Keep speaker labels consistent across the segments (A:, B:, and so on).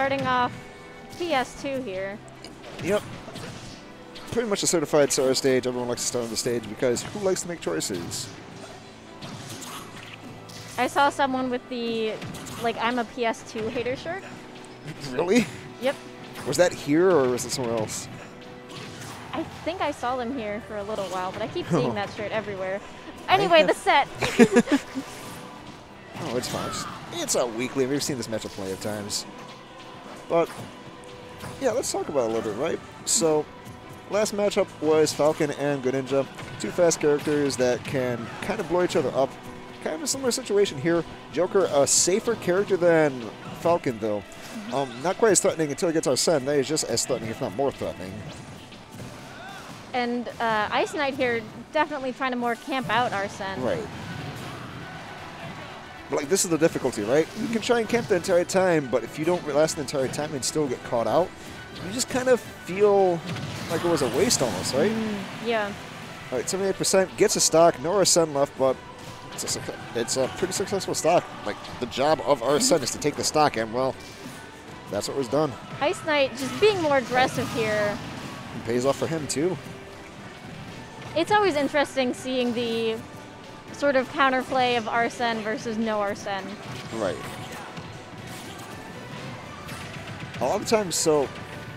A: starting off PS2 here.
B: Yep. Pretty much a certified star stage. Everyone likes to start on the stage because who likes to make choices?
A: I saw someone with the, like, I'm a PS2 hater shirt.
B: Really?
A: Yep.
B: Was that here or was it somewhere else?
A: I think I saw them here for a little while, but I keep seeing that shirt everywhere. Anyway, the set.
B: Oh, it's fine. It's a weekly. We've seen this matchup plenty of times. But, yeah, let's talk about it a little bit, right? So, last matchup was Falcon and Greninja. Two fast characters that can kind of blow each other up. Kind of a similar situation here. Joker, a safer character than Falcon, though. Not quite as threatening until he gets Arsene. That is just as threatening, if not more threatening.
A: And IceKnight here definitely trying to more camp out Arsene.
B: Right. But, like, this is the difficulty, right? You can try and camp the entire time, but if you don't last the entire time and still get caught out, you just kind of feel like it was a waste almost, right?
A: Yeah.
B: All right, 78% gets a stock. No Arsene left, but it's a pretty successful stock. Like, the job of Arsene is to take the stock, and, well, that's what was done.
A: IceKnight just being more aggressive here.
B: It pays off for him, too.
A: It's always interesting seeing the sort of counterplay of Arsene versus no Arsene.
B: Right. A lot of times, so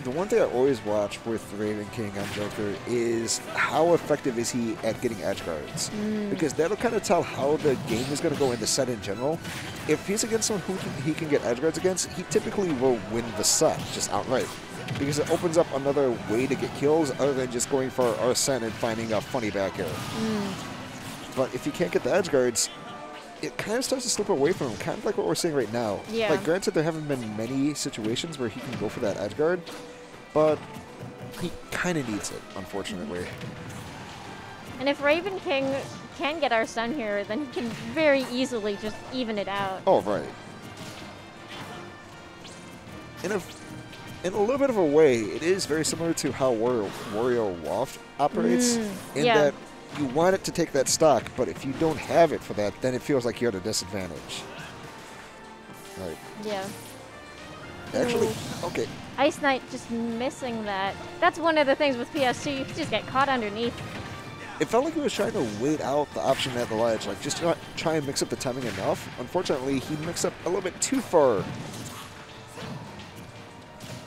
B: the one thing I always watch with Ravenking on Joker is how effective is he at getting edge guards. Because that'll kind of tell how the game is going to go in the set in general. If he's against someone who he can get edge guards against, he typically will win the set just outright. Because it opens up another way to get kills other than just going for Arsene and finding a funny back air. But if you can't get the edge guards, it kind of starts to slip away from him, kind of like what we're seeing right now.
A: Yeah.
B: Like, granted, there haven't been many situations where he can go for that edge guard, but he kind of needs it, unfortunately.
A: And if Ravenking can get Arsene here, then he can very easily just even it out.
B: Oh, right. In a little bit of a way, it is very similar to how Wario Waft operates, in that you want it to take that stock, but if you don't have it for that, then it feels like you're at a disadvantage. Right.
A: Yeah.
B: Actually, okay.
A: IceKnight just missing that. That's one of the things with PS2, you can just get caught underneath.
B: It felt like he was trying to wait out the option at the ledge, like just try and mix up the timing enough. Unfortunately, he mixed up a little bit too far.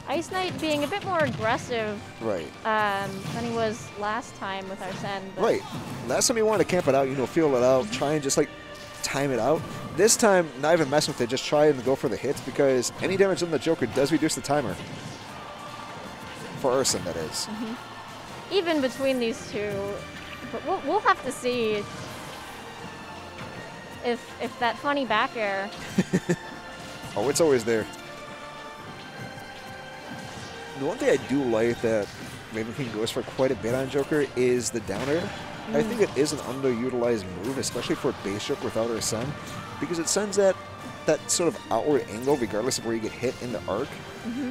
A: IceKnight being a bit more aggressive
B: Right.
A: than he was last time with Arsene.
B: Right. Last time he wanted to camp it out, you know, feel it out, try and just, like, time it out. This time, not even messing with it, just try and go for the hits because any damage on the Joker does reduce the timer. For Arsene, that is.
A: Even between these two. But we'll have to see if that funny back air.
B: Oh, it's always there. The one thing I do like that Ravenking goes for quite a bit on Joker is the down air. I think it is an underutilized move, especially for base Joker without Arsene, because it sends that sort of outward angle regardless of where you get hit in the arc.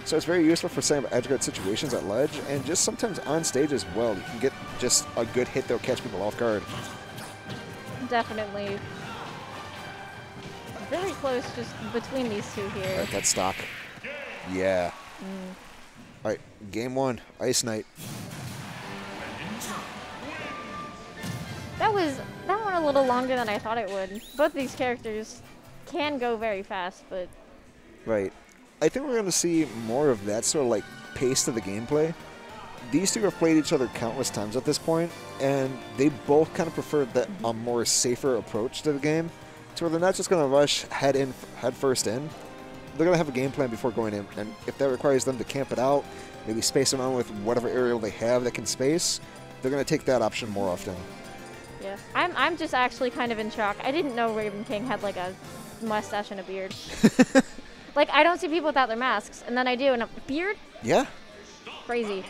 B: So it's very useful for some edge guard situations at ledge, and just sometimes on stage as well. You can get just a good hit that'll catch people off guard.
A: Definitely. Very close just between these two here.
B: All right, that's stock. Yeah. All right, game one, IceKnight.
A: That went a little longer than I thought it would. Both these characters can go very fast, but...
B: Right. I think we're going to see more of that sort of, like, pace to the gameplay. These two have played each other countless times at this point, and they both kind of prefer a more safer approach to the game, to where they're not just going to rush head first in. They're going to have a game plan before going in, and if that requires them to camp it out, maybe space around with whatever aerial they have that can space, they're going to take that option more often.
A: Yeah, I'm just actually kind of in shock. I didn't know Ravenking had like a mustache and a beard. Like, I don't see people without their masks, and then I do, and a beard?
B: Yeah.
A: Crazy.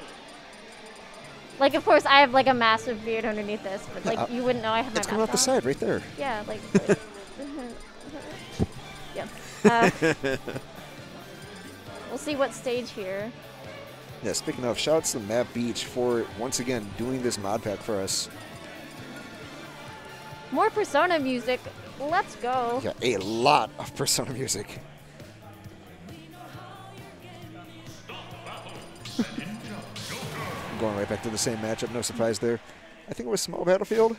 A: Like, of course, I have like a massive beard underneath this, but like, you wouldn't know I have my mask
B: It's coming off the
A: on.
B: side right there.
A: Yeah, like yeah. We'll see what stage here.
B: Yeah, speaking of, shouts to Matt Beach for, once again, doing this mod pack for us.
A: More Persona music. Let's go.
B: Yeah, a lot of Persona music. going right back to the same matchup. No surprise there. I think it was small battlefield.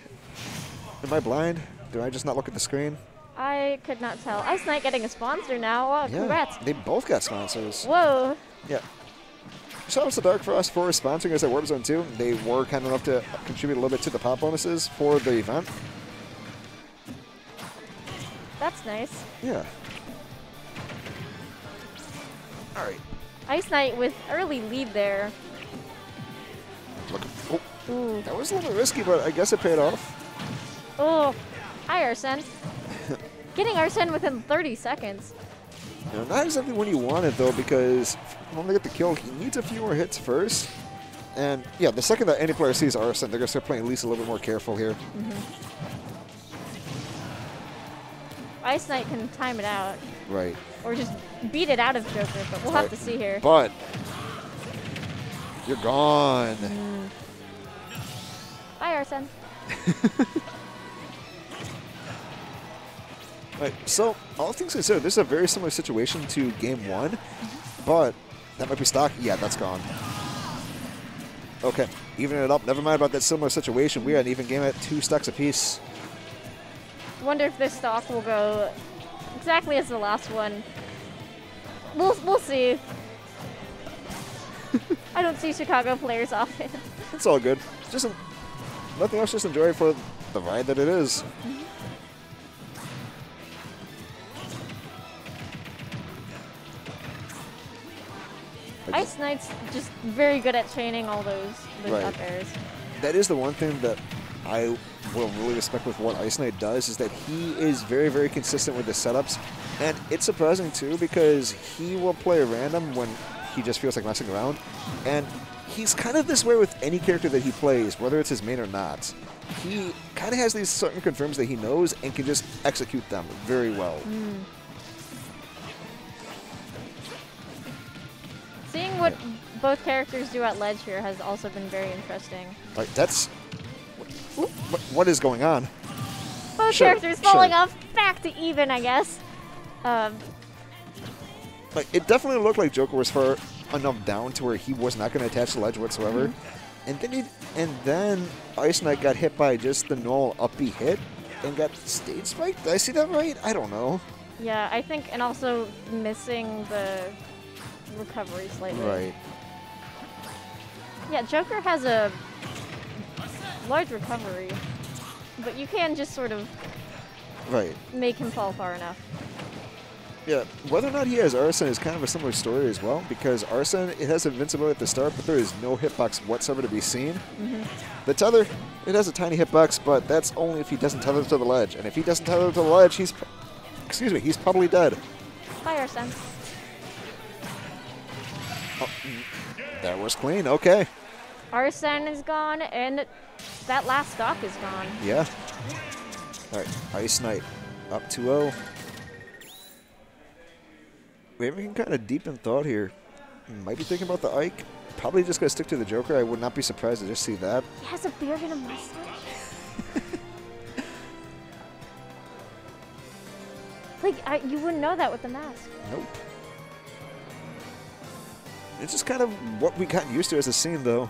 B: Am I blind? Do I just not look at the screen?
A: I could not tell. IceKnight getting a sponsor now. Wow, congrats.
B: They both got sponsors.
A: Whoa.
B: Yeah. Shout out to Dark Frost for sponsoring us at Warp Zone 2. They were kind enough to contribute a little bit to the pop bonuses for the event.
A: That's nice.
B: Yeah. All right.
A: IceKnight with early lead there.
B: Look. Oh,
A: ooh.
B: That was a little bit risky, but I guess it paid off.
A: Oh, hi, Arsene. Getting Arsene within 30 seconds.
B: You know, not exactly when you want it, though, because when they get the kill, he needs a few more hits first. And, yeah, the second that any player sees Arsene, they're going to start playing at least a little bit more careful here.
A: IceKnight can time it out.
B: Right.
A: Or just beat it out of Joker, but we'll have to see here.
B: But you're gone.
A: Bye, Arsene.
B: Right, so all things considered, this is a very similar situation to Game 1, but that might be stock. Yeah, that's gone. Okay, even it up. Never mind about that similar situation. We had an even game at 2 stocks apiece.
A: Wonder if this stock will go exactly as the last one. We'll see. I don't see Chicago players often.
B: It's all good. Just nothing else. Just enjoy it for the ride that it is.
A: IceKnight's just very good at chaining all those up airs.
B: That is the one thing that I will really respect with what IceKnight does, is that he is very, very consistent with the setups. And it's surprising, too, because he will play random when he just feels like messing around. And he's kind of this way with any character that he plays, whether it's his main or not. He kind of has these certain confirms that he knows and can just execute them very well.
A: Seeing what both characters do at ledge here has also been very interesting.
B: Like, that's... What is going on?
A: Both characters falling off back to even, I guess.
B: Like, it definitely looked like Joker was far enough down to where he was not going to attach the ledge whatsoever. And then IceKnight got hit by just the normal up B hit and got stage spiked. Did I see that right? I don't know.
A: Yeah, I think, and also missing the recovery slightly.
B: Right.
A: Yeah, Joker has a large recovery, but you can just sort of make him fall far enough.
B: Yeah, whether or not he has Arsene is kind of a similar story as well, because Arsene, it has invincibility at the start, but there is no hitbox whatsoever to be seen. The tether, it has a tiny hitbox, but that's only if he doesn't tether to the ledge. And if he doesn't tether to the ledge, he's probably dead.
A: Bye, Arsene.
B: Oh, that was clean. Okay.
A: Arsene is gone, and that last stock is gone.
B: Yeah. All right, IceKnight up 2-0. Ravenking kind of deep in thought here. Might be thinking about the Ike. Probably just going to stick to the Joker. I would not be surprised to just see that.
A: He has a beard and a mustache? Like, you wouldn't know that with the mask.
B: Nope. It's just kind of what we got used to as a scene, though.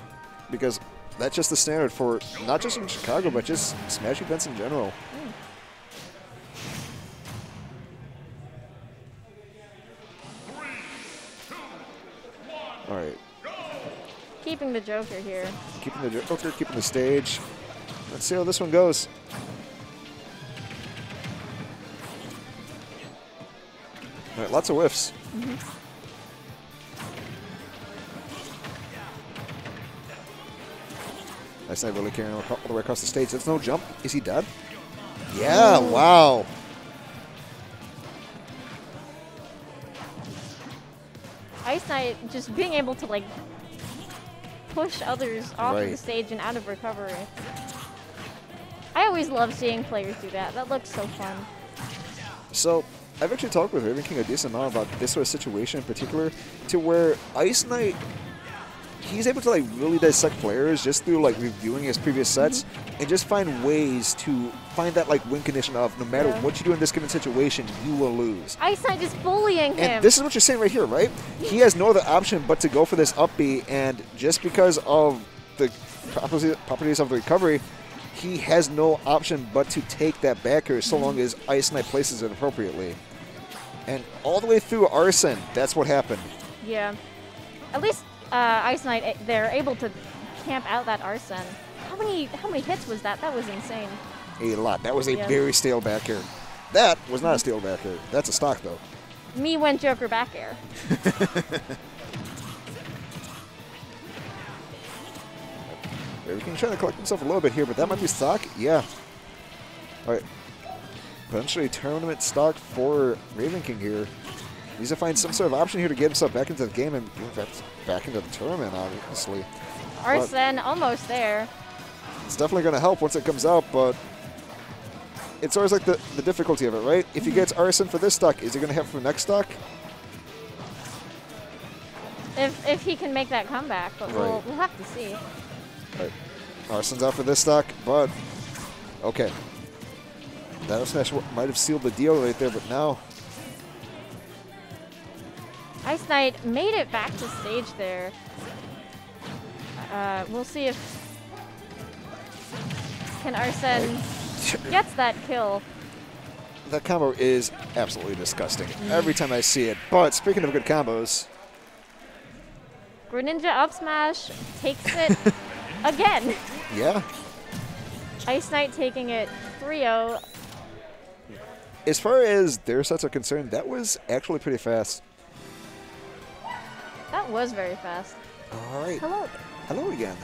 B: Because that's just the standard for not just in Chicago, but just Smash events in general. All right.
A: Keeping the Joker here.
B: Keeping the Joker, keeping the stage. Let's see how this one goes. All right, lots of whiffs. That's not really carrying all the way across the stage. That's no jump. Is he dead? Yeah, wow.
A: IceKnight just being able to, like, push others off of the stage and out of recovery. I always love seeing players do that. That looks so fun.
B: So, I've actually talked with Ravenking a decent amount about this sort of situation in particular, to where IceKnight, he's able to, like, really dissect players just through, like, reviewing his previous sets and just find ways to find that, like, win condition of no matter what you do in this given situation, you will lose.
A: IceKnight is bullying him.
B: And this is what you're saying right here, right? He has no other option but to go for this up B, and just because of the properties of the recovery, he has no option but to take that back air so long as IceKnight places it appropriately. And all the way through Arsene, that's what happened.
A: Yeah. At least IceKnight, they're able to camp out that Arsene. How many hits was that? That was insane.
B: A lot. That was a very stale back air. That was not a stale back air. That's a stock, though.
A: Me went Joker back air.
B: Ravenking trying to collect himself a little bit here, but that might be stock. Yeah. All right. Potentially tournament stock for Ravenking here. He needs to find some sort of option here to get himself back into the game and back into the tournament, obviously.
A: Arsene almost there.
B: It's definitely going to help once it comes out, but it's always like the difficulty of it, right? If he gets Arsene for this stock, is he going to have for the next stock?
A: If he can make that comeback, but we'll have to see.
B: Right. Arsene's out for this stock, but okay. That Smash might have sealed the deal right there, but now
A: IceKnight made it back to stage there. We'll see if Arsene gets that kill.
B: That combo is absolutely disgusting every time I see it. But speaking of good combos,
A: Greninja up smash takes it again.
B: Yeah.
A: IceKnight taking it 3-0.
B: As far as their sets are concerned, that was actually pretty fast.
A: That was very fast.
B: All right.
A: Hello.
B: Hello again.